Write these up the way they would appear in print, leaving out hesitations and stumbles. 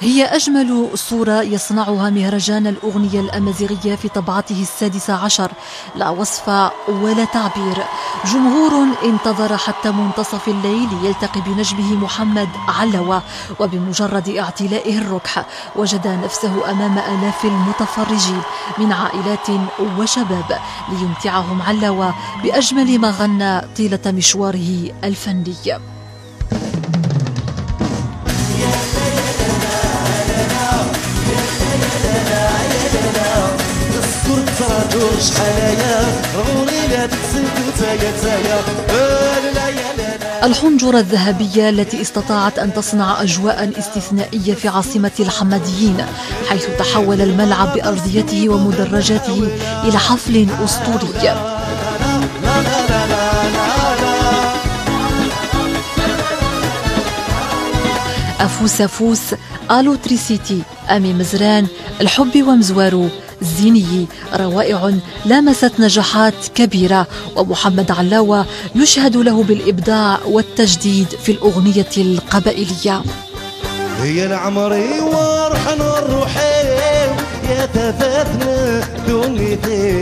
هي أجمل صورة يصنعها مهرجان الأغنية الأمازيغية في طبعته 16. لا وصف ولا تعبير. جمهور انتظر حتى منتصف الليل ليلتقي بنجمه محمد علوة، وبمجرد اعتلائه الركح وجد نفسه أمام آلاف المتفرجين من عائلات وشباب ليمتعهم علوة بأجمل ما غنى طيلة مشواره الفني. الحنجرة الذهبية التي استطاعت أن تصنع أجواء استثنائية في عاصمة الحماديين، حيث تحول الملعب بأرضيته ومدرجاته إلى حفل أسطوري. أفوس أفوس، آلو تريسيتي، أمي مزران، الحب ومزوارو، الزيني، روائع لامست نجاحات كبيرة، ومحمد علوة يشهد له بالإبداع والتجديد في الأغنية القبائلية. هي العمري ورحنا الروحي يا تفاتنا دنيتي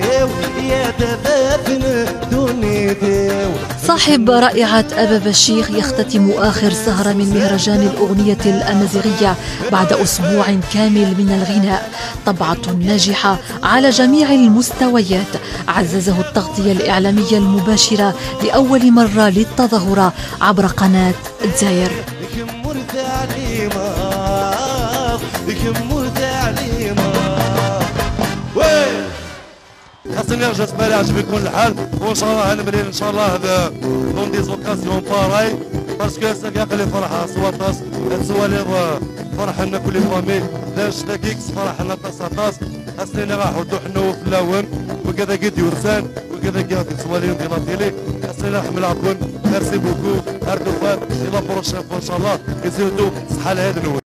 يا تفاتنا دنيتي. صاحب رائعة أبا بشيخ يختتم آخر سهرة من مهرجان الأغنية الأمازيغية بعد أسبوع كامل من الغناء. طبعة ناجحة على جميع المستويات عززه التغطية الإعلامية المباشرة لأول مرة للتظاهرة عبر قناة الجزائر. خاصني نرجع تبالي عجبكم الحال، وان شاء الله غنمري ان شاء الله دون دي زوكاسيون باراي باسكو سا كاع لي فرحه سواطاس سوالي فرحه لنا كل فامي لاش داكيكس فرحنا طاس طاس. خاصني نروحو حنو في اللون وكذا قد يورسان وكذا قاعد سوالي ديال لاتيلي. خاصني نحمل عفوا. ميرسي بوكو اردوفان الى بروشين ان شاء الله. كيزيدو صحه لهذا